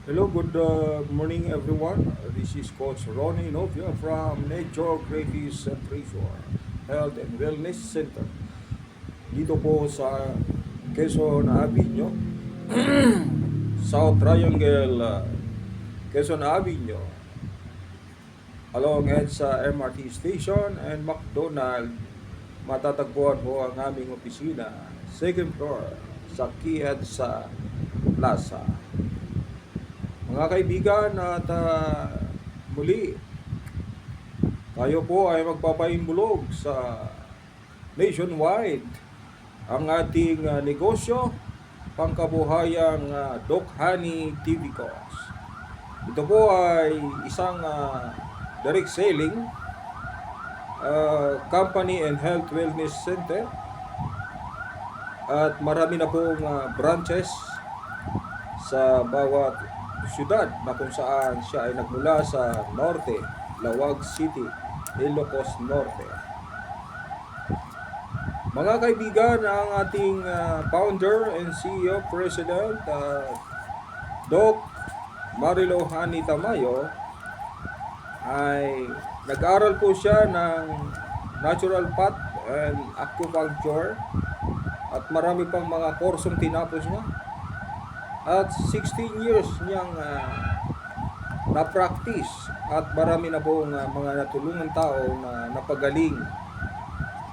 Hello, good morning everyone. This is Coach Ronnie Novia from Naturopathy Treasure Health and Wellness Center. Dito po sa Quezon Avenue, South Triangle, Quezon Avenue, along EDSA MRT Station and McDonald. Matatagpuan po ang aming opisina, second floor, sa EDSA Plaza. Mga kaibigan at muli, tayo po ay magpapaimbulog sa nationwide ang ating negosyo, pangkabuhayang Doc Honey TV Cost. Ito po ay isang direct selling company and health wellness center at marami na pong branches sa bawat syudad na kung saan siya ay nagmula sa Norte, Lawag City, Ilocos Norte. Mga kaibigan, ang ating founder and CEO President Doc Marilo Hani Tamayo ay nag-aral po siya ng natural path and acupuncture at marami pang mga kursong tinapos niya. At 16 years niyang na-practice at marami na pong mga natulungan tao na napagaling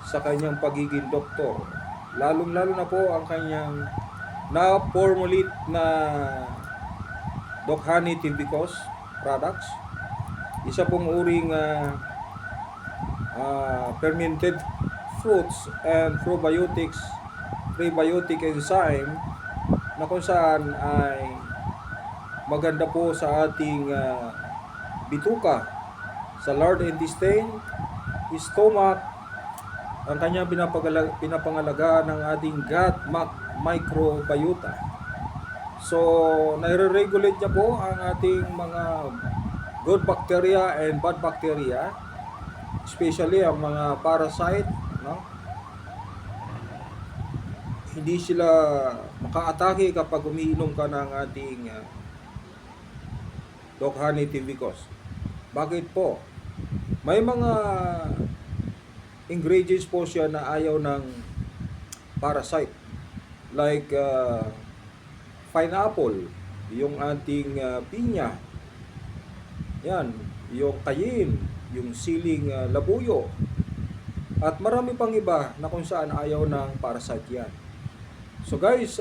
sa kanyang pagiging doktor. Lalong-lalo na po ang kanyang na-formulate na Doc Honey Tibicos products. Isa pong uring fermented fruits and prebiotic enzyme na kung saan ay maganda po sa ating bituka, sa large intestine, stomach, ang kanyang pinapangalagaan ng ating gut microbiota. So, nire-regulate niya po ang ating mga good bacteria and bad bacteria, especially ang mga parasite, no? Hindi sila makaatake kapag umiinom ka ng ating Doc Honey Tibicos. Bakit po? May mga ingredients po siya na ayaw ng parasite. Like pineapple, yung ating pinya, yan, yung kayin, yung siling labuyo, at marami pang iba na kung saan ayaw ng parasite yan. So guys,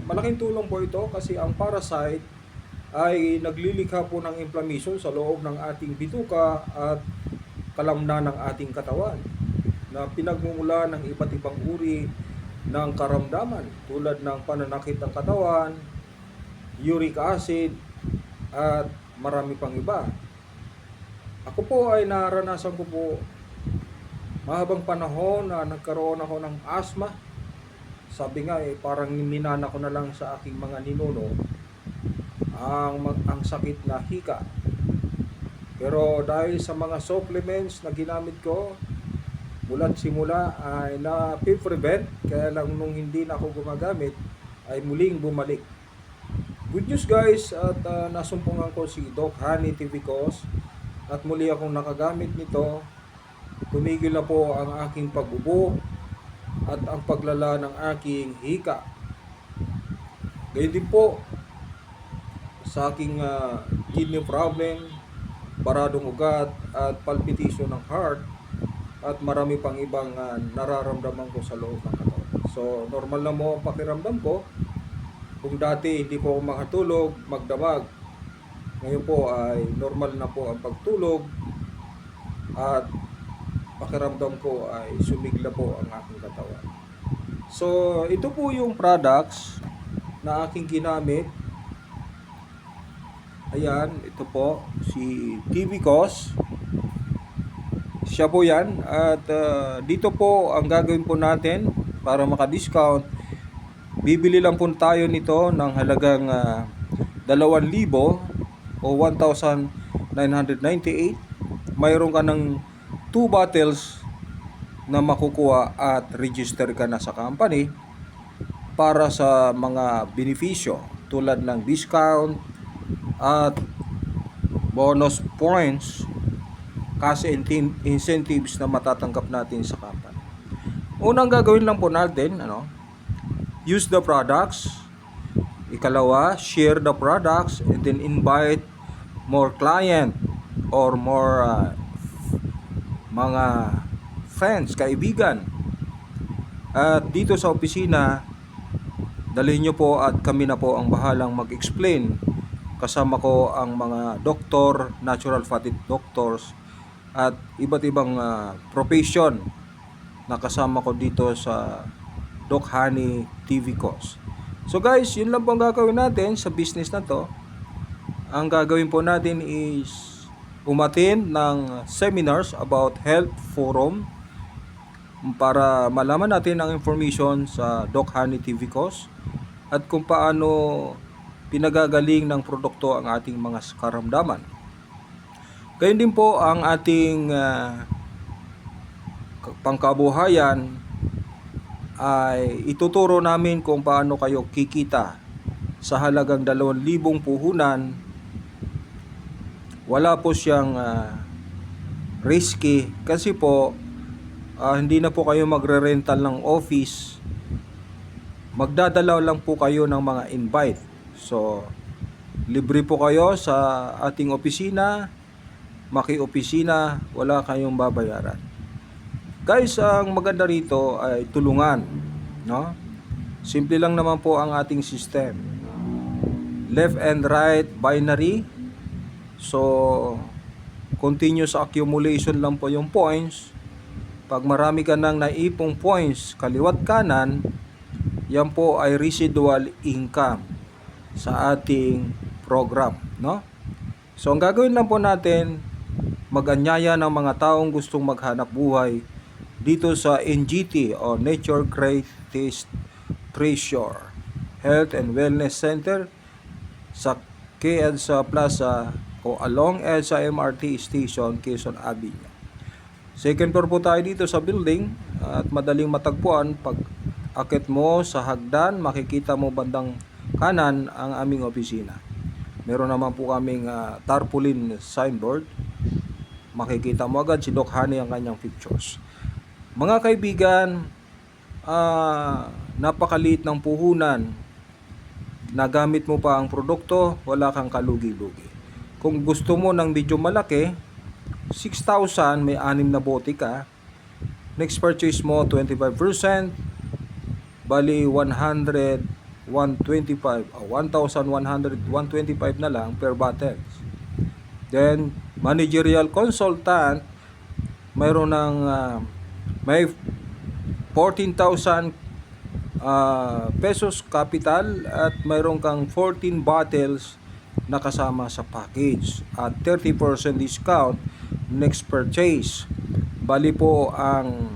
malaking tulong po ito kasi ang parasite ay naglilikha po ng inflammation sa loob ng ating bituka at kalamnan ng ating katawan na pinagmumula ng iba't ibang uri ng karamdaman tulad ng pananakit ng katawan, uric acid, at marami pang iba. Ako po ay naranasan ko po mahabang panahon na nagkaroon ako ng asthma. Sabi nga parang minana ko na lang sa aking mga ninuno ang sakit na hika. Pero dahil sa mga supplements na ginamit ko mula't simula ay na-prevent, kaya lang nung hindi na ako gumagamit ay muling bumalik. Good news guys, at nasumpungan ko si Doc Honey Tibicos at muli akong nakagamit nito. Tumigil na po ang aking pag-ubo at ang paglala ng aking hika. Gayun din po sa aking kidney problem, baradong ugat at palpitation ng heart at marami pang ibang nararamdaman ko sa loob ng katawan. So normal na mo ang pakiramdam ko. Kung dati hindi po ako makatulog, magdamag, ngayon po ay normal na po ang pagtulog at pakiramdam ko ay sumigla po ang aking katawan. So, ito po yung products na aking ginamit. Ayan, ito po, si Tibicos. Siya po yan. At dito po, ang gagawin po natin para maka-discount, bibili lang po tayo nito ng halagang 2,000 o 1,998. Mayroon ka ng 2 bottles na makukuha at register ka na sa company para sa mga benepisyo tulad ng discount, at bonus points, cash incentives na matatanggap natin sa company. Unang gagawin lang po natin, use the products. Ikalawa, share the products, and then invite more client or more mga friends, kaibigan. At dito sa opisina, dalhin nyo po at kami na po ang bahalang mag-explain. Kasama ko ang mga doktor, natural fatty doctors, at iba't ibang profession na kasama ko dito sa Doc Honey TV course. So guys, yun lang po ang gagawin natin sa business na to. Ang gagawin po natin is umattend ng seminars about health forum para malaman natin ang information sa Doc Honey TV course at kung paano pinagagaling ng produkto ang ating mga karamdaman. Gayun din po ang ating pangkabuhayan ay ituturo namin kung paano kayo kikita sa halagang 2,000 puhunan. Wala po siyang risky kasi po hindi na po kayo magre-rental ng office. Magdadala lang po kayo ng mga invite. So, libre po kayo sa ating opisina, maki-opisina, wala kayong babayaran. Guys, ang maganda rito ay tulungan, no? Simple lang naman po ang ating system. Left and right binary. So, continuous accumulation lang po yung points. Pag marami ka nang naipong points, kaliwat kanan, yan po ay residual income sa ating program, no? So, ang gagawin lang po natin, mag-anyaya ng mga taong gustong maghanap buhay dito sa NGT o Nature Greatest Treasure Health and Wellness Center sa KEDSA Plaza o along EDSA MRT Station, Quezon Avenue. Second floor po tayo dito sa building at madaling matagpuan. Pag akit mo sa hagdan, makikita mo bandang kanan ang aming opisina. Meron naman po kaming tarpaulin signboard. Makikita mo agad si Doc Honey ang kanyang pictures. Mga kaibigan, napakaliit ng puhunan. Nagamit mo pa ang produkto, wala kang kalugi-lugi. Kung gusto mo ng medyo malaki, 6,000, may 6 na bote ka. Next purchase mo, 25%. Bali, 100, 125, 1,100, 125 na lang per bottle. Then, managerial consultant, mayroon ng may 14,000 pesos capital at mayroon kang 14 bottles na kasama sa package at 30% discount next purchase. Bali po ang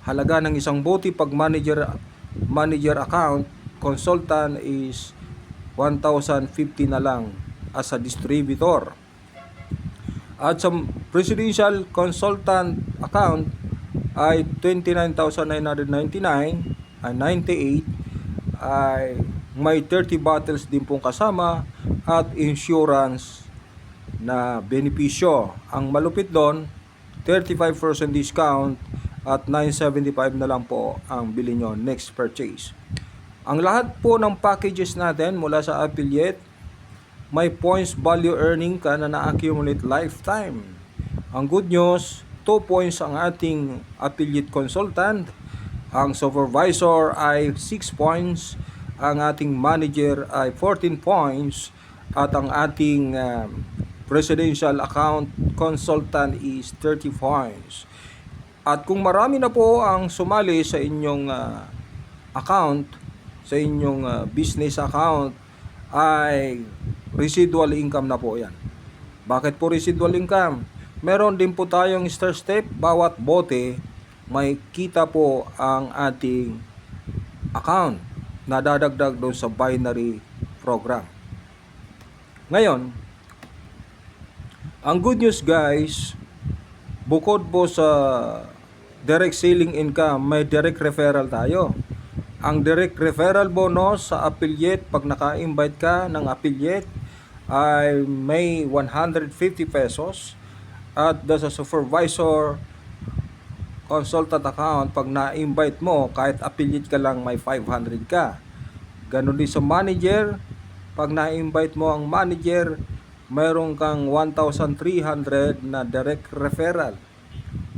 halaga ng isang bote pag manager account consultant is 1,050 na lang as a distributor. At sa presidential consultant account ay 29,999 ay 98 ay may 30 bottles din pong kasama at insurance na benepisyo. Ang malupit doon, 35% discount at 975 na lang po ang bili nyo next purchase. Ang lahat po ng packages natin mula sa affiliate, may points value earning ka na na-accumulate lifetime. Ang good news, 2 points ang ating affiliate consultant, ang supervisor ay 6 points, ang ating manager ay 14 points, at ang ating presidential account consultant is 30 points. At kung marami na po ang sumali sa inyong account, sa inyong business account, ay residual income na po yan. Bakit po residual income? Meron din po tayong star step, bawat bote may kita po ang ating account na dadagdag doon sa binary program. Ngayon, ang good news guys, bukod po sa direct selling income, may direct referral tayo. Ang direct referral bonus sa affiliate, pag naka-invite ka ng affiliate, ay may 150 pesos at sa supervisor consultant account, pag na-invite mo, kahit affiliate ka lang, may 500 ka. Ganon din sa manager, pag na-invite mo ang manager, mayroon kang 1,300 na direct referral.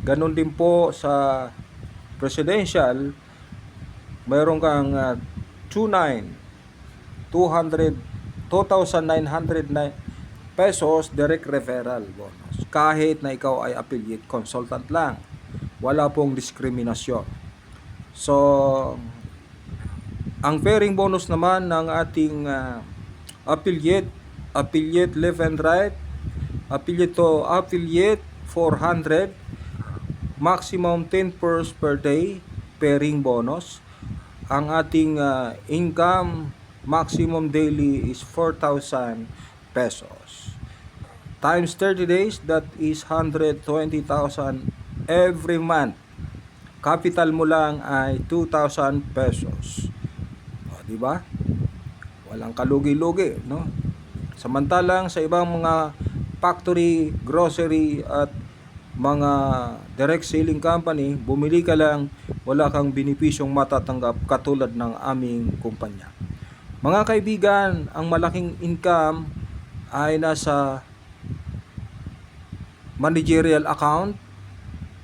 Ganon din po sa presidential, mayroon kang 2,909 pesos direct referral bonus. Kahit na ikaw ay affiliate consultant lang, wala pong diskriminasyon. So, ang pairing bonus naman ng ating affiliate left and right, affiliate to affiliate 400, maximum 10 pairs per day pairing bonus. Ang ating income maximum daily is 4,000 pesos. Times 30 days, that is 120,000 every month. Capital mo lang ay 2,000 pesos. O, di ba? Walang kalugi-lugi, no? Samantalang sa ibang mga factory, grocery at mga direct selling company, bumili ka lang, wala kang benepisyong matatanggap katulad ng aming kumpanya. Mga kaibigan, ang malaking income ay nasa managerial account.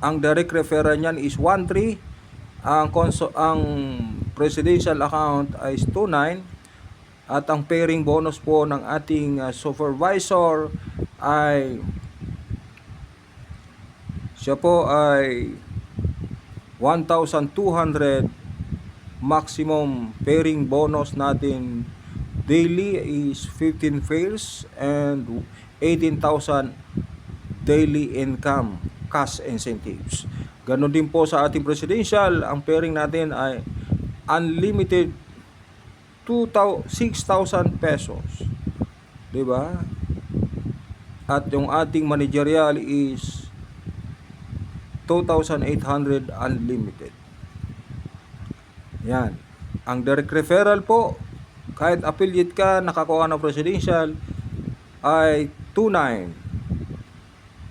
Ang direct referral niyan is 1,3. Ang presidential account ay 2,9. At ang pairing bonus po ng ating supervisor ay siya po ay 1,200. Maximum pairing bonus natin daily is 15 pairs and 18,000 daily income cash incentives. Ganon din po sa ating presidential, ang pairing natin ay unlimited 6,000 pesos. 'Di ba? At yung ating managerial is 2,800 unlimited. Yan. Ang direct referral po, kahit affiliate ka, nakakuha ng presidential, ay 2,900.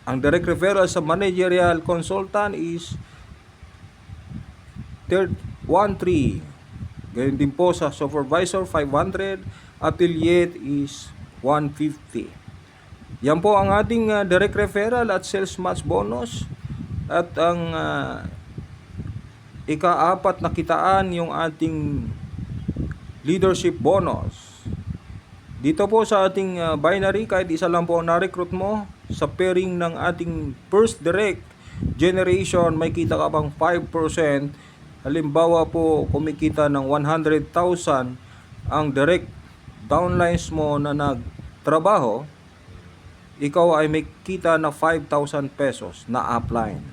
Ang direct referral sa managerial consultant is 1,300. Ganyan din po sa supervisor, 500. Affiliate is 150. Yan po ang ating direct referral at sales match bonus. At ang ika-apat na kitaan, yung ating leadership bonus. Dito po sa ating binary, kahit isa lang po na-recruit mo, sa pairing ng ating first direct generation, may kita ka pang 5%. Halimbawa po, kumikita ng 100,000 ang direct downlines mo na nagtrabaho, ikaw ay may kita na 5,000 pesos na upline.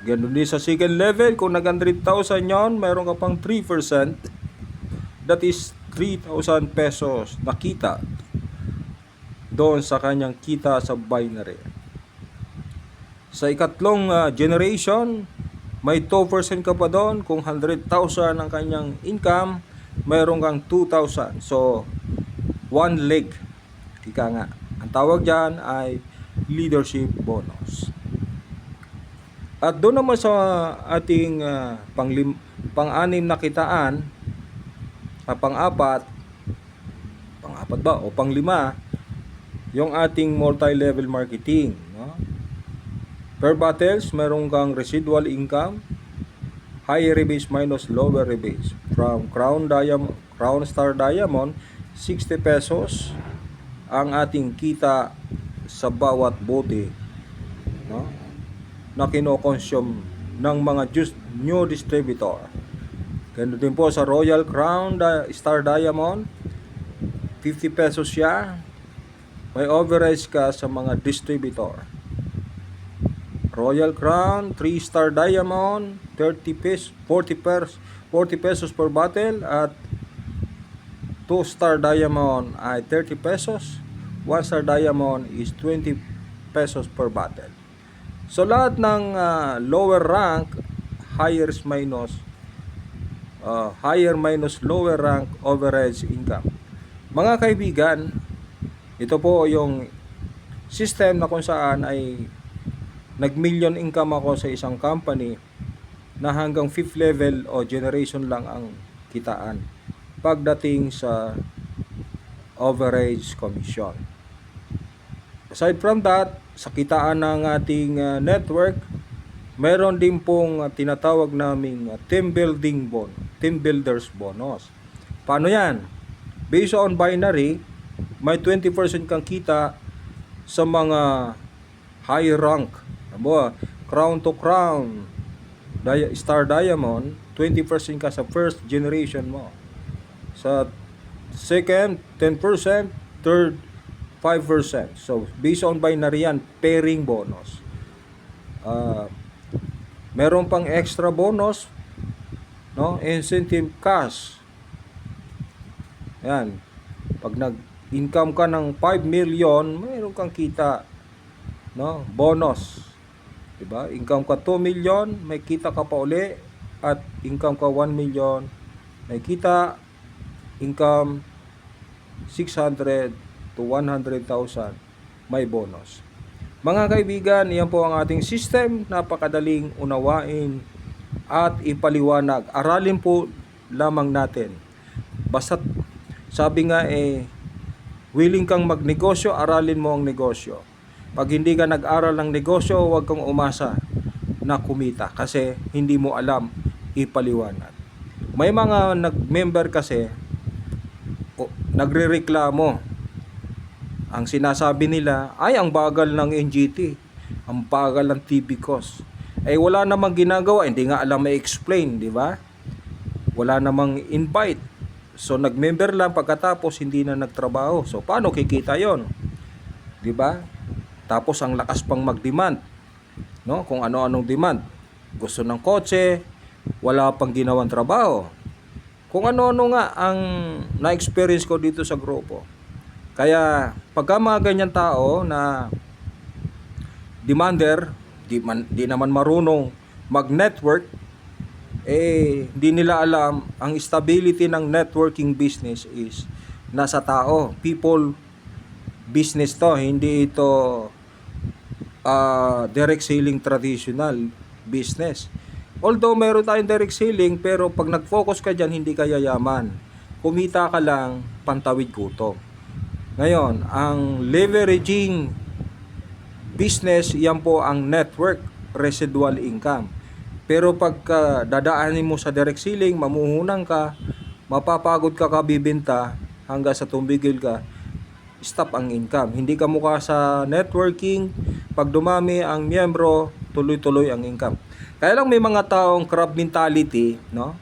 Ganun din sa second level, kung nag-100,000 yon, mayroon ka pang 3%. That is 3,000 pesos na kita doon sa kanyang kita sa binary. Sa ikatlong generation, may 2% ka pa doon. Kung 100,000 ang kanyang income, mayroon kang 2,000. So, one leg. Ika nga. Ang tawag dyan ay leadership bonus. At doon naman sa ating pang-anim na kitaan, pang-apat ba o pang-lima, yung ating multi-level marketing, no? Per battles, meron kang residual income, higher rebates minus lower rebates. From Crown Star Diamond, 60 pesos ang ating kita sa bawat bote, no, na kino-consume ng mga new distributor. Ganun din po sa Royal Crown Star Diamond, 50 pesos siya. May overage ka sa mga distributor. Royal Crown 3 Star Diamond, 40 pesos per bottle, at 2 Star Diamond ay 30 pesos. 1 Star Diamond is 20 pesos per bottle. So lahat ng lower rank, higher minus lower rank overage income. Mga kaibigan, Ito po yung system na kung saan ay nag-million income ako sa isang company na hanggang 5th level o generation lang ang kitaan pagdating sa overage commission. Aside from that, sa kitaan ng ating network, meron din pong tinatawag naming team builders bonus. Paano yan? Based on binary, may 20% kang kita sa mga high rank. Crown to crown, star diamond, 20% ka sa first generation mo. Sa second, 10%, third, 5%. So, based on binary yan, pairing bonus. Meron pang extra bonus, no? Incentive cash. Yan. Pag nag-income ka ng 5 million, mayroon kang kita, no? Bonus. Diba? Income ka 2 million, may kita ka pa uli. At income ka 1 million, may kita, income 600 to 100,000, may bonus. Mga kaibigan, iyan po ang ating system. Napakadaling unawain at ipaliwanag. Aralin po lamang natin. Basta sabi nga willing kang magnegosyo, aralin mo ang negosyo. Pag hindi ka nag-aral ng negosyo, huwag kang umasa na kumita kasi hindi mo alam ipaliwanag. May mga nag-member kasi nagrereklamo. Ang sinasabi nila ay ang bagal ng NGT, ang bagal ng TV cost. Wala namang ginagawa, hindi nga alam i-explain, di ba? Wala namang invite. So nag-member lang pagkatapos hindi na nagtrabaho. So paano kikita 'yon? Di ba? Tapos ang lakas pang mag-demand. No? Kung ano-anong demand. Gusto ng kotse, wala pang ginawang trabaho. Kung ano-ano nga ang na-experience ko dito sa grupo. Kaya pagka mga ganyan tao na demander, di naman marunong mag-network, di nila alam ang stability ng networking business is nasa tao. People business to, hindi ito direct selling traditional business. Although meron tayong direct selling, pero pag nag-focus ka dyan, hindi ka yayaman. Kumita ka lang, pantawid gutom. Ngayon, ang leveraging business, yan po ang network residual income. Pero pagka dadaanin mo sa direct selling, mamuhunan ka, mapapagod ka kabibenta hanggang sa tumigil ka, stop ang income. Hindi ka mukha sa networking, pag dumami ang miyembro, tuloy-tuloy ang income. Kaya lang may mga taong crab mentality, no?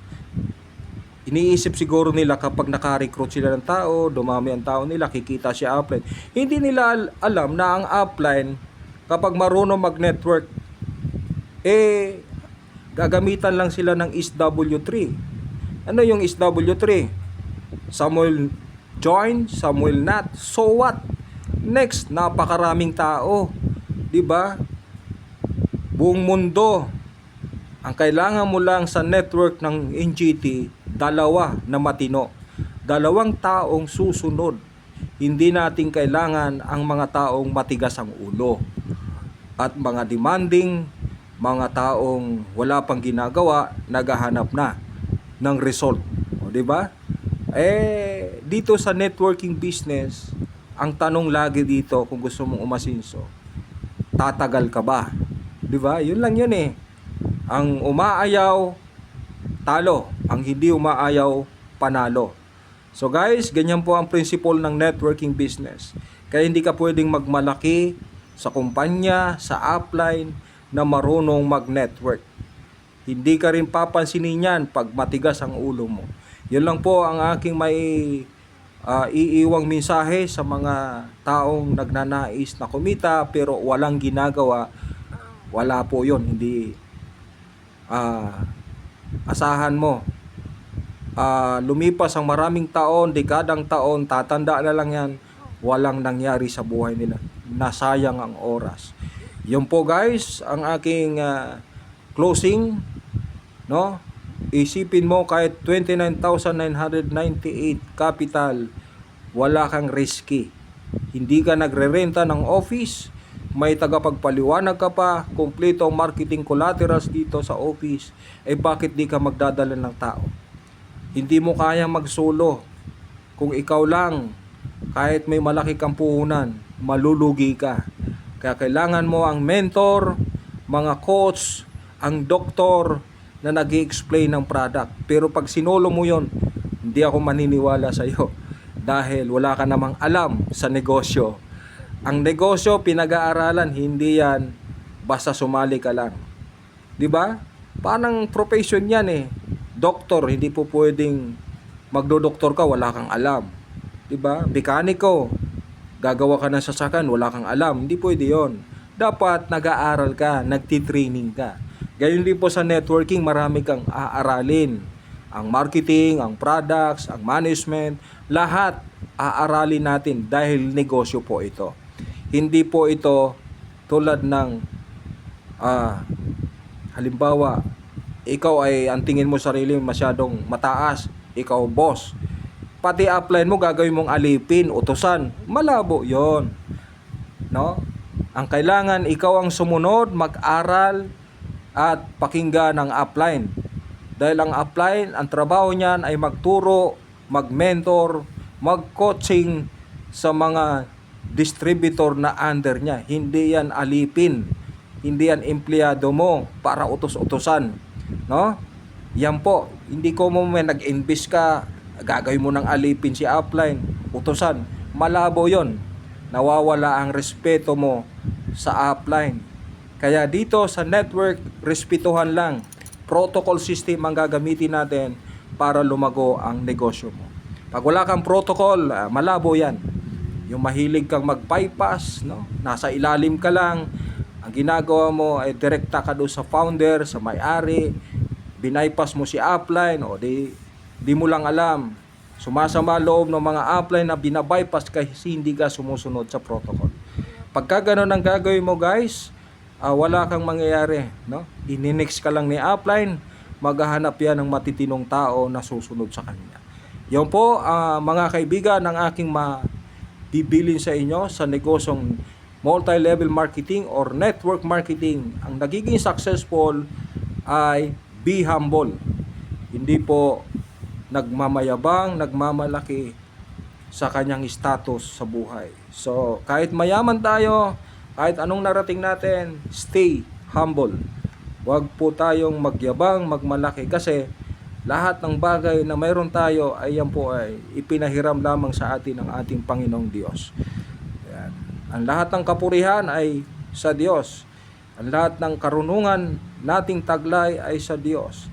Iniisip siguro nila kapag naka-recruit sila ng tao, dumami ang tao nila, kikita siya upline. Hindi nila alam na ang upline, kapag marunong mag-network, gagamitan lang sila ng SW3. Ano yung SW3? Samuel join, Samuel not. So what? Next, napakaraming tao. 'Di ba? Buong mundo. Ang kailangan mo lang sa network ng NGT, dalawa na matino. Dalawang taong susunod. Hindi natin kailangan ang mga taong matigas ang ulo. At mga demanding, mga taong wala pang ginagawa, naghahanap na ng result. O, di ba? Dito sa networking business, ang tanong lagi dito kung gusto mong umasinso, tatagal ka ba? Di ba? Yun lang yun eh. Ang umaayaw, talo. Ang hindi umaayaw, panalo. So guys, ganyan po ang principle ng networking business. Kaya hindi ka pwedeng magmalaki sa kumpanya, sa upline, na marunong mag-network. Hindi ka rin papansinin yan pag matigas ang ulo mo. Yun lang po ang aking may iiwang mensahe sa mga taong nagnanais na kumita pero walang ginagawa. Wala po yun. Hindi asahan mo. Lumipas ang maraming taon, dekadang taon, tatanda na lang yan, walang nangyari sa buhay nila. Nasayang ang oras. Yun po guys, ang aking closing, no? Isipin mo kahit 29,998 capital, wala kang risky. Hindi ka nagre-renta ng office, may tagapagpaliwanag ka pa, kumpleto ang marketing collaterals dito sa office, bakit di ka magdadala ng tao? Hindi mo kaya magsolo. Kung ikaw lang, kahit may malaki kang puhunan, malulugi ka. Kaya kailangan mo ang mentor, mga coach, ang doktor na nag-i-explain ng product. Pero pag sinolo mo yon, hindi ako maniniwala sa iyo dahil wala ka namang alam sa negosyo. Ang negosyo pinag-aaralan, hindi yan basta sumali ka lang. 'Di ba? Parang profession 'yan eh. Doktor, hindi po pwedeng magdodoktor ka wala kang alam. 'Di ba? Mekaniko, gagawa ka ng sasakyan, wala kang alam. Hindi pwede 'yon. Dapat nag-aaral ka, nagti-training ka. Gayon din po sa networking, marami kang aaralin. Ang marketing, ang products, ang management, lahat aaralin natin dahil negosyo po ito. Hindi po ito tulad ng halimbawa, ikaw ay ang tingin mo sarili masyadong mataas, ikaw boss. Pati upline mo gagawin mong alipin, utusan. Malabo 'yon. No? Ang kailangan ikaw ang sumunod, mag-aral at pakinggan ang upline. Dahil ang upline, ang trabaho niyan ay magturo, mag-mentor, mag-coaching sa mga distributor na under niya. Hindi yan alipin. Hindi yan empleyado mo para utos-utosan. No? Yan po. Hindi ko mo may nag-invest ka, gagawin mo ng alipin si upline, utosan. Malabo yon. Nawawala ang respeto mo sa upline. Kaya dito sa network, respetuhan lang. Protocol system ang gagamitin natin para lumago ang negosyo mo. Pag wala kang protocol, malabo yan. Yung mahilig kang mag-bypass, no? Nasa ilalim ka lang, ang ginagawa mo ay direkta ka doon sa founder, sa may-ari, binaypass mo si upline, o di mo lang alam. Sumasama loob ng mga upline na binabypass kasi hindi ka sumusunod sa protocol. Pagka ganun ang gagawin mo guys, wala kang mangyayari, no? Ininix ka lang ni upline, maghahanap yan ng matitinong tao na susunod sa kanya. Yan po mga kaibigan ng aking bibilin sa inyo sa negosyong multi-level marketing or network marketing. Ang nagiging successful ay be humble. Hindi po nagmamayabang, nagmamalaki sa kanyang status sa buhay. So, kahit mayaman tayo, kahit anong narating natin, stay humble. Huwag po tayong magyabang, magmalaki kasi lahat ng bagay na mayroon tayo ay yan po ay ipinahiram lamang sa atin ng ating Panginoong Diyos. Yan. Ang lahat ng kapurihan ay sa Diyos. Ang lahat ng karunungan nating taglay ay sa Diyos.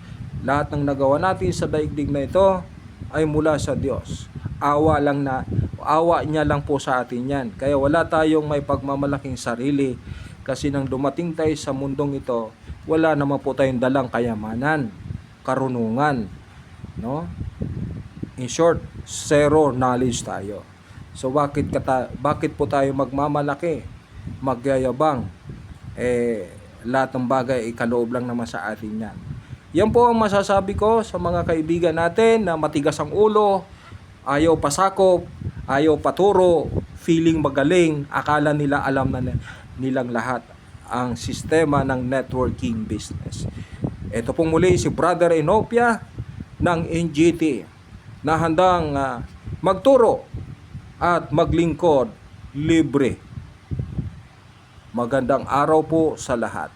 Lahat ng nagawa natin sa daigdig na ito ay mula sa Diyos. Awa niya lang po sa atin yan. Kaya wala tayong may pagmamalaking sarili kasi nang dumating tayo sa mundong ito, wala naman po tayong dalang kayamanan, karunungan, no? In short, zero knowledge tayo. So bakit po tayo magmamalaki, magyayabang? Lahat ng bagay ikaloob lang naman sa atin yan. Yan po ang masasabi ko sa mga kaibigan natin na matigas ang ulo, ayaw pasakop, ayaw paturo, feeling magaling, akala nila alam na nilang lahat ang sistema ng networking business. Ito pong muli si Brother Enopia ng NGT na handang magturo at maglingkod libre. Magandang araw po sa lahat.